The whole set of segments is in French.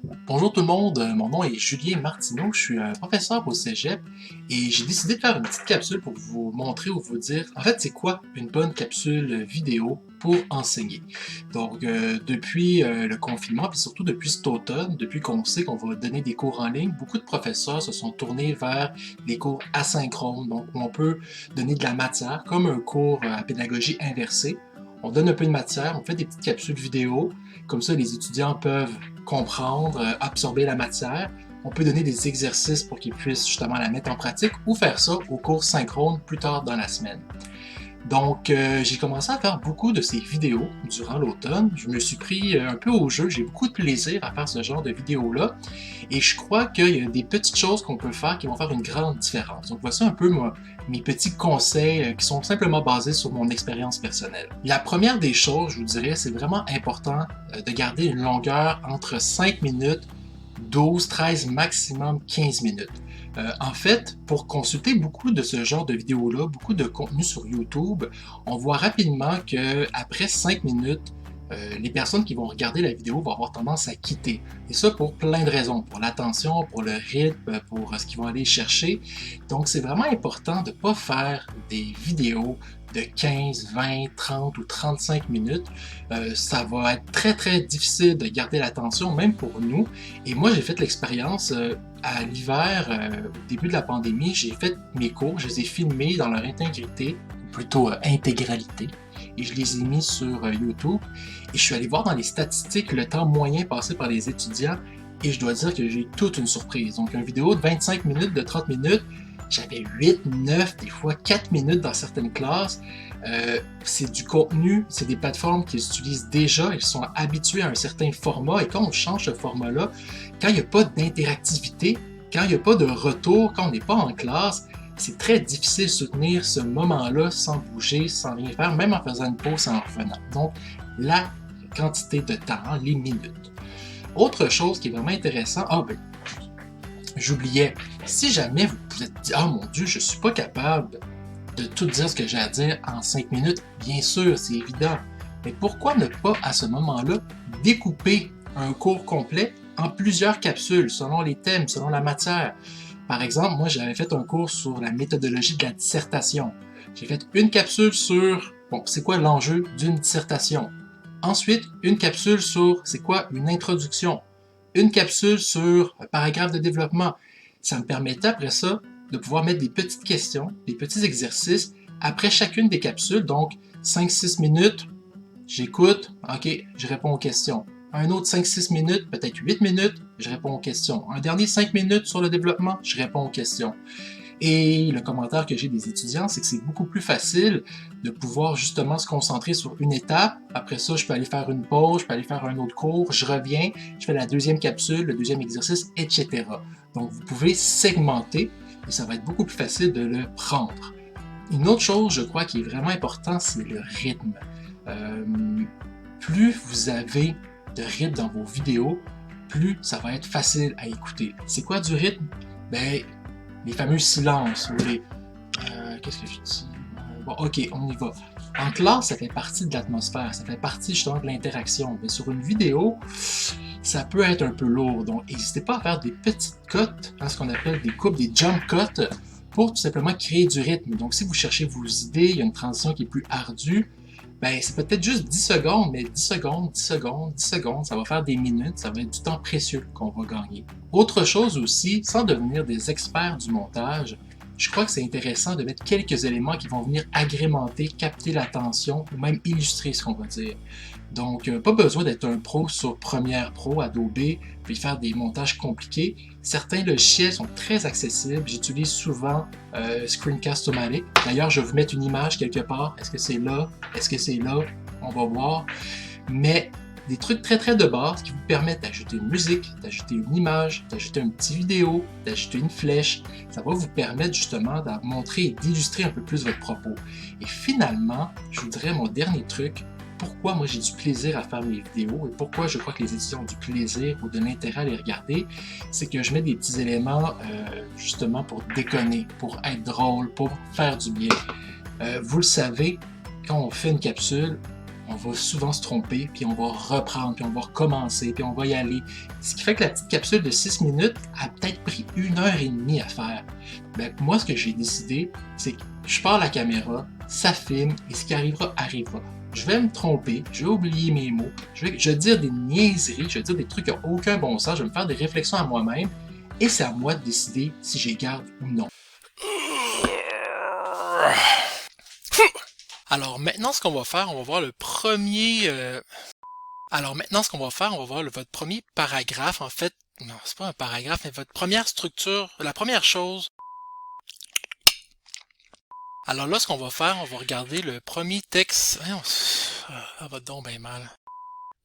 Bonjour tout le monde, mon nom est Julien Martineau, je suis un professeur au Cégep et j'ai décidé de faire une petite capsule pour vous montrer ou vous dire en fait c'est quoi une bonne capsule vidéo pour enseigner. Donc depuis le confinement puis surtout depuis cet automne, depuis qu'on sait qu'on va donner des cours en ligne, beaucoup de professeurs se sont tournés vers les cours asynchrones, donc où on peut donner de la matière comme un cours à pédagogie inversée. On donne un peu de matière, on fait des petites capsules vidéo, comme ça les étudiants peuvent comprendre, absorber la matière. On peut donner des exercices pour qu'ils puissent justement la mettre en pratique ou faire ça au cours synchrone plus tard dans la semaine. Donc, j'ai commencé à faire beaucoup de ces vidéos durant l'automne. Je me suis pris un peu au jeu. J'ai beaucoup de plaisir à faire ce genre de vidéos-là. Et je crois qu'il y a des petites choses qu'on peut faire qui vont faire une grande différence. Donc, voici un peu mes petits conseils qui sont simplement basés sur mon expérience personnelle. La première des choses, je vous dirais, c'est vraiment important de garder une longueur entre 5 minutes, 12, 13, maximum 15 minutes. En fait, pour consulter beaucoup de ce genre de vidéos-là, beaucoup de contenu sur YouTube, on voit rapidement qu'après 5 minutes, les personnes qui vont regarder la vidéo vont avoir tendance à quitter. Et ça pour plein de raisons, pour l'attention, pour le rythme, pour ce qu'ils vont aller chercher. Donc c'est vraiment important de ne pas faire des vidéos de 15, 20, 30 ou 35 minutes. Ça va être très très difficile de garder l'attention, même pour nous. Et moi j'ai fait l'expérience à l'hiver, au début de la pandémie, j'ai fait mes cours, je les ai filmés dans leur intégrité, ou plutôt intégralité, et je les ai mis sur YouTube. Et je suis allé voir dans les statistiques le temps moyen passé par les étudiants, et je dois dire que j'ai eu toute une surprise. Donc une vidéo de 25 minutes, de 30 minutes, j'avais 8, 9, des fois 4 minutes dans certaines classes. C'est du contenu, c'est des plateformes qu'ils utilisent déjà, ils sont habitués à un certain format, et quand on change ce format-là, quand il n'y a pas d'interactivité, quand il n'y a pas de retour, quand on n'est pas en classe, c'est très difficile de soutenir ce moment-là sans bouger, sans rien faire, même en faisant une pause en revenant. Donc, la quantité de temps, les minutes. Autre chose qui est vraiment intéressant, j'oubliais, si jamais vous vous êtes dit « Ah mon Dieu, je ne suis pas capable de tout dire ce que j'ai à dire en 5 minutes », bien sûr, c'est évident. Mais pourquoi ne pas, à ce moment-là, découper un cours complet en plusieurs capsules, selon les thèmes, selon la matière? Par exemple, moi, j'avais fait un cours sur la méthodologie de la dissertation. J'ai fait une capsule sur, c'est quoi l'enjeu d'une dissertation? Ensuite, une capsule sur, c'est quoi une introduction? Une capsule sur un paragraphe de développement. Ça me permettait après ça de pouvoir mettre des petites questions, des petits exercices après chacune des capsules. Donc 5-6 minutes, j'écoute, ok, je réponds aux questions. Un autre 5-6 minutes, peut-être 8 minutes, je réponds aux questions. Un dernier 5 minutes sur le développement, je réponds aux questions. Et le commentaire que j'ai des étudiants, c'est que c'est beaucoup plus facile de pouvoir justement se concentrer sur une étape. Après ça, je peux aller faire une pause, je peux aller faire un autre cours, je reviens, je fais la deuxième capsule, le deuxième exercice, etc. Donc, vous pouvez segmenter et ça va être beaucoup plus facile de le prendre. Une autre chose, je crois, qui est vraiment important, c'est le rythme. Plus vous avez de rythme dans vos vidéos, plus ça va être facile à écouter. C'est quoi du rythme? Les fameux silences, ou les... qu'est-ce que je dis? Bon, ok, on y va. En classe, ça fait partie de l'atmosphère, ça fait partie justement de l'interaction. Mais sur une vidéo, ça peut être un peu lourd. Donc, n'hésitez pas à faire des petites cotes, ce qu'on appelle des coupes, des jump cuts, pour tout simplement créer du rythme. Donc, si vous cherchez vos idées, il y a une transition qui est plus ardue, c'est peut-être juste 10 secondes, mais 10 secondes, 10 secondes, 10 secondes, ça va faire des minutes, ça va être du temps précieux qu'on va gagner. Autre chose aussi, sans devenir des experts du montage, je crois que c'est intéressant de mettre quelques éléments qui vont venir agrémenter, capter l'attention ou même illustrer ce qu'on va dire. Donc, pas besoin d'être un pro sur Premiere Pro, Adobe, puis faire des montages compliqués. Certains logiciels sont très accessibles. J'utilise souvent Screencast-O-Matic. D'ailleurs, je vais vous mettre une image quelque part. Est-ce que c'est là? Est-ce que c'est là? On va voir. Mais des trucs très très de base qui vous permettent d'ajouter une musique, d'ajouter une image, d'ajouter une petite vidéo, d'ajouter une flèche. Ça va vous permettre justement de montrer et d'illustrer un peu plus votre propos. Et finalement, je vous dirais mon dernier truc, pourquoi moi j'ai du plaisir à faire mes vidéos et pourquoi je crois que les étudiants ont du plaisir ou de l'intérêt à les regarder, c'est que je mets des petits éléments justement pour déconner, pour être drôle, pour faire du bien. Vous le savez, quand on fait une capsule, on va souvent se tromper, puis on va reprendre, puis on va recommencer, puis on va y aller. Ce qui fait que la petite capsule de 6 minutes a peut-être pris 1 heure et demie à faire. Ben, moi, ce que j'ai décidé, c'est que je pars la caméra, ça filme, et ce qui arrivera, arrivera. Je vais me tromper, je vais oublier mes mots, je vais dire des niaiseries, je vais dire des trucs qui n'ont aucun bon sens, je vais me faire des réflexions à moi-même, et c'est à moi de décider si je les garde ou non. Alors maintenant, ce qu'on va faire, on va voir le premier... Alors maintenant, ce qu'on va faire, on va voir votre premier paragraphe. En fait, non, c'est pas un paragraphe, mais votre première structure, la première chose. Alors là, ce qu'on va faire, on va regarder le premier texte. Ça va donc bien mal.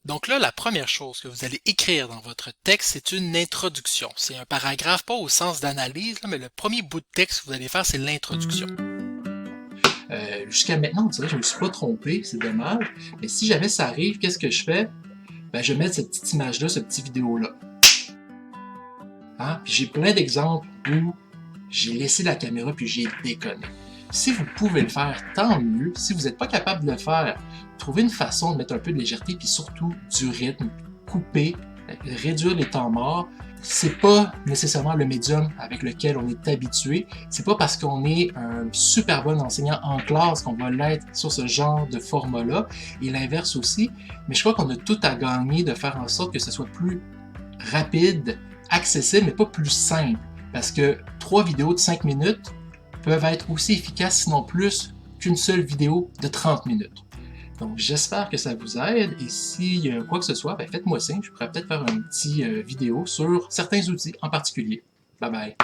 Donc là, la première chose que vous allez écrire dans votre texte, c'est une introduction. C'est un paragraphe, pas au sens d'analyse, mais le premier bout de texte que vous allez faire, c'est l'introduction. Jusqu'à maintenant, on dirait que je ne me suis pas trompé, c'est dommage. Mais si jamais ça arrive, qu'est-ce que je fais? Ben, je vais mettre cette petite image-là, cette petite vidéo-là. Hein? Puis j'ai plein d'exemples où j'ai laissé la caméra puis j'ai déconné. Si vous pouvez le faire, tant mieux. Si vous n'êtes pas capable de le faire, trouvez une façon de mettre un peu de légèreté puis surtout du rythme, couper, réduire les temps morts. C'est pas nécessairement le médium avec lequel on est habitué. C'est pas parce qu'on est un super bon enseignant en classe qu'on va l'être sur ce genre de format-là, et l'inverse aussi. Mais je crois qu'on a tout à gagner de faire en sorte que ce soit plus rapide, accessible, mais pas plus simple. Parce que 3 vidéos de 5 minutes peuvent être aussi efficaces, sinon plus, qu'une seule vidéo de 30 minutes. Donc, j'espère que ça vous aide, et si quoi que ce soit, ben, faites-moi signe, je pourrais peut-être faire une petite vidéo sur certains outils en particulier. Bye bye!